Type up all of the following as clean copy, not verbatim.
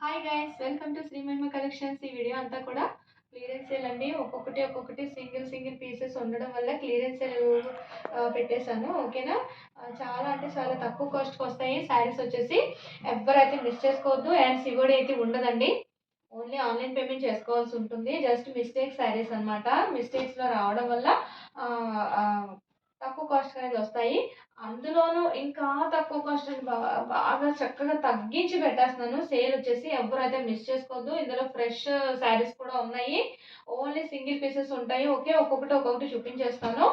Hi guys, welcome to Shri Mahima collections. ఈ video అంతా కూడా క్లియరెన్స్ సేల్ అండి. ఒక్కొక్కటి సింగిల్ పీసెస్ ఉండడం వల్ల క్లియరెన్స్ సేల్ పెట్టేశాను. ఓకేనా. చాలా అంటే చాలా తక్కువ కాస్ట్కి వస్తాయి శారీస్ వచ్చేసి. ఎవరైతే మిస్ చేసుకోవద్దు. అండ్ సివోడి అయితే ఉండదండి. ఓన్లీ ఆన్లైన్ పేమెంట్ చేసుకోవాల్సి ఉంటుంది. జస్ట్ మిస్టేక్ శారీస్ అనమాట. మిస్టేక్స్లో రావడం వల్ల తక్కువ కాస్ట్ అనేది వస్తాయి. అందులోనూ ఇంకా తక్కువ కాస్ట్ అని బాగా చక్కగా తగ్గించి పెట్టేస్తున్నాను. సేల్ వచ్చేసి ఎవరైతే మిస్ చేసుకోవద్దు. ఇందులో ఫ్రెష్ శారీస్ కూడా ఉన్నాయి. ఓన్లీ సింగిల్ పీసెస్ ఉంటాయి. ఓకే, ఒక్కొక్కటి చూపించేస్తాను.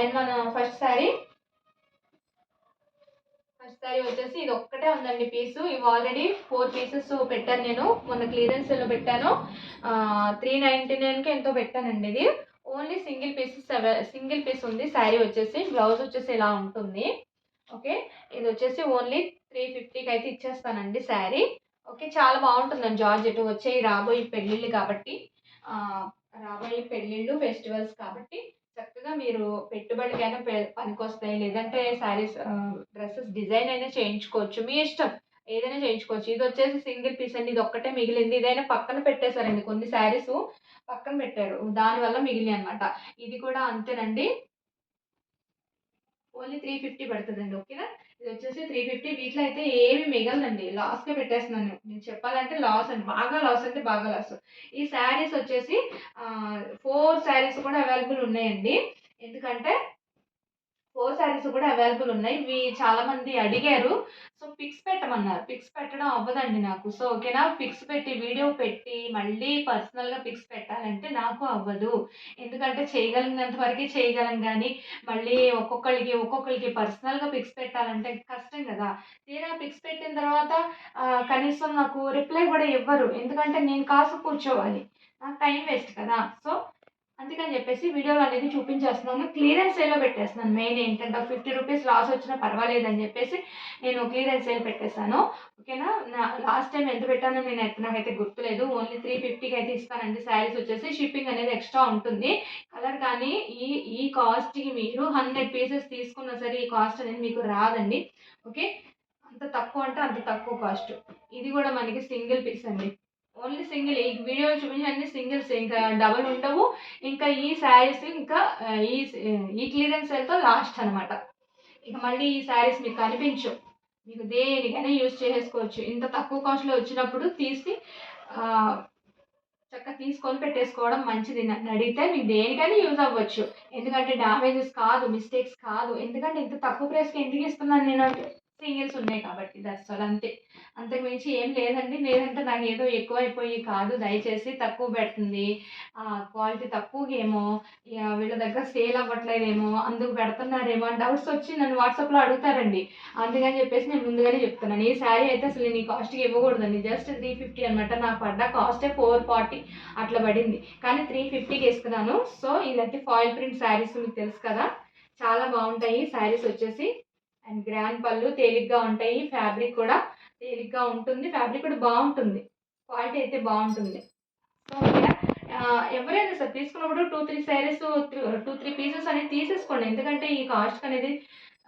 అండ్ మన ఫస్ట్ శారీ వచ్చేసి ఇది ఒక్కటే ఉందండి పీసు. ఇవి ఆల్రెడీ 4 పీసెస్ పెట్టాను. నేను మొన్న క్లియరెన్స్ లో పెట్టాను. 399కి ఎంతో పెట్టానండి. ఇది ఓన్లీ సింగిల్ పీస్ ఉంది. శారీ వచ్చేసి బ్లౌజ్ వచ్చేసి ఇలా ఉంటుంది. ఓకే, ఇది వచ్చేసి ఓన్లీ 350కి అయితే ఇచ్చేస్తానండి శారీ. ఓకే, చాలా బాగుంటుందండి. జార్జెట్ వచ్చే రాబోయే పెళ్ళిళ్ళు కాబట్టి, రాబోయే పెళ్ళిళ్ళు ఫెస్టివల్స్ కాబట్టి చక్కగా మీరు పెట్టుబడికైనా పనికొస్తాయి. లేదంటే శారీస్ డ్రెస్సెస్ డిజైన్ అయినా చేయించుకోవచ్చు. మీ ఇష్టం, ఏదైనా చేయించుకోవచ్చు. ఇది వచ్చేసి సింగిల్ పీస్ అండి. ఇది ఒక్కటే మిగిలింది. ఇదైనా పక్కన పెట్టేశారండి. కొన్ని శారీస్ పక్కన పెట్టారు, దానివల్ల మిగిలి అనమాట. ఇది కూడా అంతేనండి. ఓన్లీ 350 పడుతుందండి. ఓకేనా. ఇది వచ్చేసి 350. వీటిలో అయితే ఏమి మిగలదండి. లాస్గా పెట్టేస్తున్నాను. నేను చెప్పాలంటే లాస్ అండి. బాగా లాస్ అంటే బాగా లాస్. ఈ శారీస్ వచ్చేసి 4 శారీస్ కూడా అవైలబుల్ ఉన్నాయండి. ఎందుకంటే 4 శారీస్ కూడా అవైలబుల్ ఉన్నాయి. ఇవి చాలా మంది అడిగారు. సో పిక్స్ పెట్టమన్నారు. పిక్స్ పెట్టడం అవ్వదండి నాకు. సో ఓకేనా. పిక్స్ పెట్టి వీడియో పెట్టి మళ్ళీ పర్సనల్గా పిక్స్ పెట్టాలంటే నాకు అవ్వదు. ఎందుకంటే చేయగలిగినంత వరకే చేయగలం కానీ మళ్ళీ ఒక్కొక్కరికి పర్సనల్గా పిక్స్ పెట్టాలంటే కష్టం కదా. తీరా పిక్స్ పెట్టిన తర్వాత కనీసం నాకు రిప్లై కూడా ఇవ్వరు. ఎందుకంటే నేను కాసు కూర్చోవాలి, నాకు టైం వేస్ట్ కదా. సో అందుకని చెప్పేసి వీడియోలో అనేది చూపించేస్తున్నాను. క్లియరెన్స్ సేల్లో పెట్టేస్తున్నాను. మెయిన్ ఏంటంటే 50 రూపీస్ లాస్ వచ్చినా పర్వాలేదని చెప్పేసి నేను క్లియరెన్స్ సేల్ పెట్టేశాను. ఓకేనా. లాస్ట్ టైం ఎంత పెట్టానో నాకైతే గుర్తులేదు. ఓన్లీ 350కి అయితే ఇస్తానండి. శారీస్ వచ్చేసి షిప్పింగ్ అనేది ఎక్స్ట్రా ఉంటుంది. కలర్ కానీ ఈ కాస్ట్కి మీరు 100 పీసెస్ తీసుకున్నా సరే ఈ కాస్ట్ అనేది మీకు రాదండి. ఓకే, అంత తక్కువ అంటే అంత తక్కువ కాస్ట్. ఇది కూడా మనకి సింగిల్ పీస్ అండి. Only single. ఈ వీడియోలో చూపించిన అన్ని సింగిల్స్, ఇంకా డబల్ ఉండవు. ఇంకా ఈ శారీస్ ఇంకా ఈ క్లియరెన్స్ సేల్తో లాస్ట్ అనమాట. ఇక మళ్ళీ ఈ శారీస్ మీకు కనిపించవు. మీకు దేనికైనా యూజ్ చేసేసుకోవచ్చు. ఇంత తక్కువ కాస్ట్లో వచ్చినప్పుడు తీసి చక్కగా తీసుకొని పెట్టేసుకోవడం మంచిది. నన్ను అడిగితే మీకు దేనికైనా యూజ్ అవ్వచ్చు. ఎందుకంటే డ్యామేజెస్ కాదు, మిస్టేక్స్ కాదు. ఎందుకంటే ఇంత తక్కువ ప్రైస్కి ఎందుకు ఇస్తున్నాను నేను అంటే సింగిల్స్ ఉన్నాయి కాబట్టి. దట్స్ ఆల్, అంతే. అంతకు మించి ఏం లేదండి. లేదంటే నాకు ఏదో ఎక్కువైపోయి కాదు. దయచేసి తక్కువ పెడుతుంది, క్వాలిటీ తక్కువగేమో, వీళ్ళ దగ్గర సేల్ అవ్వట్లేదేమో, అందుకు పెడుతున్నారేమో అని డౌట్స్ వచ్చి నన్ను వాట్సాప్లో అడుగుతారండి. అందుకని చెప్పేసి నేను ముందుగానే చెప్తున్నాను. ఈ శారీ అయితే అసలు నీ కాస్ట్కి ఇవ్వకూడదండి. జస్ట్ 350 అనమాట. నాకు పడ్డ కాస్టే 440 అట్లా పడింది. కానీ 350కి ఇస్తున్నాను. సో ఇదైతే ఫాయిల్ ప్రింట్ శారీస్ మీకు తెలుసు కదా, చాలా బాగుంటాయి శారీస్ వచ్చేసి. అండ్ గ్రాండ్ పళ్ళు తేలిగ్గా ఉంటాయి. ఫ్యాబ్రిక్ కూడా తేలిగ్గా ఉంటుంది. ఫ్యాబ్రిక్ కూడా బాగుంటుంది. క్వాలిటీ అయితే బాగుంటుంది. సో ఓకేనా. ఎవరైనా సరే తీసుకున్నప్పుడు 2-3 శారీస్ 2-3 పీసెస్ అనేది తీసేసుకోండి. ఎందుకంటే ఈ కాస్ట్ అనేది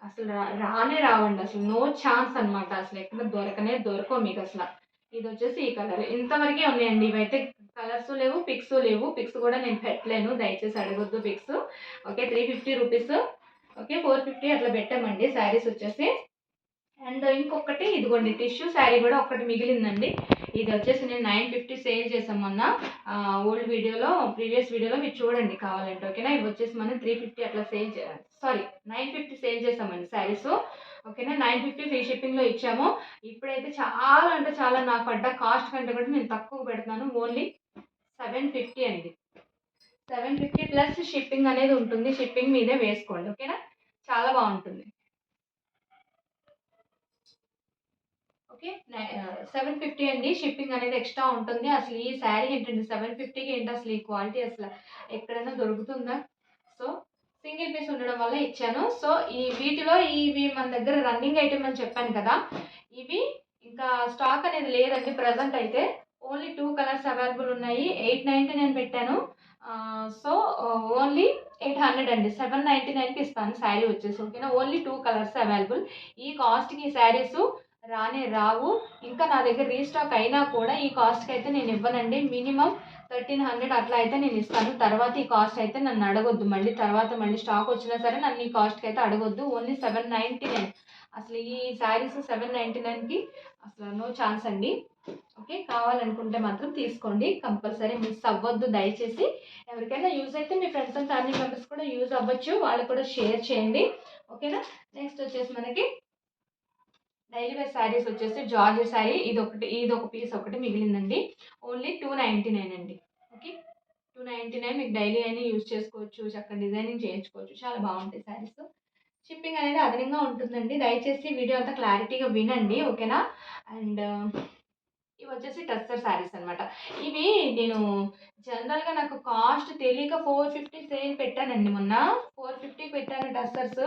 అసలు రానే రావండి. అసలు నో ఛాన్స్ అనమాట. అసలు ఎక్కడ దొరకవు మీకు అసలు. ఇది వచ్చేసి ఈ కలర్. ఇంతవరకే ఉన్నాయండి. ఇవైతే కలర్స్ లేవు, పిక్స్ లేవు. పిక్స్ కూడా నేను పెట్టలేను, దయచేసి అడగొద్దు పిక్స్. Okay, 350 rupees. ఓకే, 450 అట్లా పెట్టామండి శారీస్ వచ్చేసి. అండ్ ఇంకొకటి ఇదిగోండి టిష్యూ శారీ కూడా ఒకటి మిగిలిందండి. ఇది వచ్చేసి నేను 950 సేల్ చేసాం మొన్న. ప్రీవియస్ వీడియోలో మీరు చూడండి కావాలంటే. ఓకేనా. ఇవి వచ్చేసి మనం 350 అట్లా 950 సేల్ చేసామండి శారీస్. ఓకేనా. 950 ఫ్రీ షిప్పింగ్లో ఇచ్చాము. ఇప్పుడైతే చాలా అంటే చాలా నాకు పడ్డ కాస్ట్ కంటే కూడా నేను తక్కువ పెడుతున్నాను. ఓన్లీ 750 అండి. 750 ప్లస్ షిప్పింగ్ అనేది ఉంటుంది. షిప్పింగ్ మీదే వేసుకోండి. ఓకేనా. చాలా బాగుంటుంది. ఓకే, 750 అండి. షిప్పింగ్ అనేది ఎక్స్ట్రా ఉంటుంది. అసలు ఈ శారీ ఏంటండి 750కి ఏంటి అసలు ఈ క్వాలిటీ అసలు ఎక్కడైనా దొరుకుతుందా. సో సింగిల్ పీస్ ఉండడం వల్ల ఇచ్చాను. సో వీటిలో ఇవి మన దగ్గర రన్నింగ్ ఐటమ్ అని చెప్పాను కదా, ఇవి ఇంకా స్టాక్ అనేది లేదండి ప్రజెంట్ అయితే. ఓన్లీ 2 కలర్స్ అవైలబుల్ ఉన్నాయి. 899 పెట్టాను. సో ఓన్లీ 800 అండి. 799కి ఇస్తాను శారీ వచ్చేసి. ఓకేనా. Only 2 colours available. ఈ కాస్ట్కి ఈ శారీస్ రానే రావు. ఇంకా నా దగ్గర రీస్టాక్ అయినా కూడా ఈ కాస్ట్‌కి అయితే నేను ఇవ్వనండి. మినిమమ్ 1300 అట్లా అయితే నేను ఇస్తాను. తర్వాత ఈ కాస్ట్ అయితే నన్ను అడగొద్దు. మళ్ళీ స్టాక్ వచ్చినా సరే నన్ను ఈ కాస్ట్‌కి అయితే అడగొద్దు. ఓన్లీ 799. అసలు ఈ శారీస్ 799కి అసలు నో ఛాన్స్ అండి. ఓకే. కావాలనుకుంటే మాత్రం తీసుకోండి. కంపల్సరీ మిస్ అవ్వద్దు దయచేసి. ఎవరికైనా యూజ్ అయితే మీ ఫ్రెండ్స్ అండ్ ఫ్యామిలీ మెంబర్స్ కూడా యూజ్ అవ్వచ్చు. వాళ్ళకి కూడా షేర్ చేయండి. ఓకేనా. నెక్స్ట్ వచ్చేసి మనకి డైలీ వేర్ శారీస్ వచ్చేసి జార్జెట్ శారీ ఇదొక పీస్ ఒకటి మిగిలిందండి. ఓన్లీ 299 అండి. ఓకే. 299 మీకు డైలీ అయినా యూజ్ చేసుకోవచ్చు. చక్కగా డిజైనింగ్ చేయించుకోవచ్చు. చాలా బాగుంటాయి శారీస్. షిప్పింగ్ అనేది అదనంగా ఉంటుందండి. దయచేసి వీడియో అంతా క్లారిటీగా వినండి. ఓకేనా. అండ్ ఇవి వచ్చేసి టస్సర్ శారీస్ అనమాట. ఇవి నేను జనరల్‌గా నాకు కాస్ట్ తెలియక 450 సేల్ పెట్టానండి మొన్న. 450 పెట్టాను టస్సర్స్.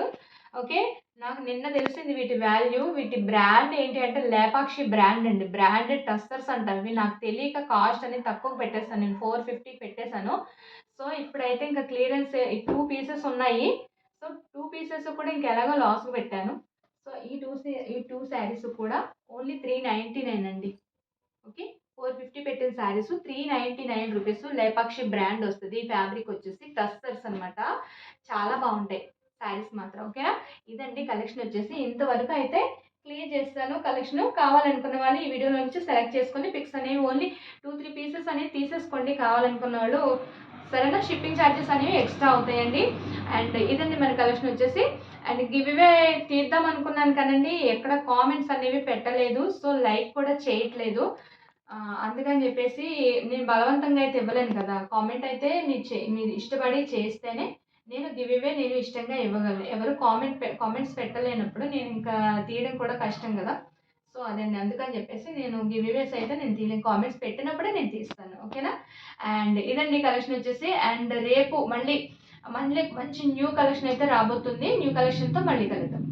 ఓకే. నాకు నిన్న తెలిసింది వీటి వాల్యూ. వీటి బ్రాండ్ ఏంటి అంటే లేపాక్షి బ్రాండ్ అండి. బ్రాండెడ్ టస్సర్స్ అంట అవి. నాకు తెలియక కాస్ట్ అనేది తక్కువకి పెట్టేసాను. నేను 450 పెట్టేసాను. సో, ఇప్పుడైతే ఇంకా క్లియరెన్స్ ఈ 2 పీసెస్ ఉన్నాయి. సో, 2 పీసెస్ కూడా ఇంకెలాగో లాస్‌కి పెట్టాను. సో, ఈ 2 శారీస్ కూడా ఓన్లీ 399 అండి. ఓకే. 450 పెట్టిన శారీస్ 399 రూపీస్ లేపాక్షి బ్రాండ్ వస్తది. ఫ్యాబ్రిక్ వచ్చేసి టస్సర్స్ అనమాట. చాలా బావుంటాయి శారీస్ మాత్రం. ఓకేనా. ఇదండి కలెక్షన్ వచ్చేసి. ఇంతవరకు అయితే క్లియర్ చేశాను కలెక్షను. కావాలనుకున్న వాళ్ళు ఈ వీడియోలో నుంచి సెలెక్ట్ చేసుకొని పిక్స్ అనేవి ఓన్లీ 2, 3 పీసెస్ అనేవి తీసేసుకోండి కావాలనుకున్న వాళ్ళు. సరేనా. షిప్పింగ్ ఛార్జెస్ అనేవి ఎక్స్ట్రా అవుతాయండి. అండ్ ఇదండి మన కలెక్షన్ వచ్చేసి. అండ్ గివ్ అవే తీద్దాం అనుకున్నాను కానండి ఎక్కడ కామెంట్స్ అనేవి పెట్టలేదు. సో, లైక్ కూడా చేయట్లేదు. అందుకని జెప్పేసి నేను బలవంతంగా అయితే ఇవ్వలేను కదా! కామెంట్ అయితే మీరు ఇష్టపడి చేస్తేనే నేను ఇష్టంగా ఇవ్వగలను. ఎవరు కామెంట్స్ పెట్టలేనప్పుడు నేనింకా తీయడం కూడా కష్టం గదా! సో, అదండి. అందుకని జెప్పేసి నేను గివ్ అవేస్ అయితే నేను తీయలేను. కామెంట్స్ పెట్టినప్పుడే నేను తీస్తాను. ఓకేనా. అండ్ ఇదండి కలెక్షన్ వచ్చేసి. అండ్ రేపు మళ్ళీ మంచి న్యూ కలెక్షన్ అయితే రాబోతుంది. న్యూ కలెక్షన్‌తో మళ్ళీ కలుద్దాం.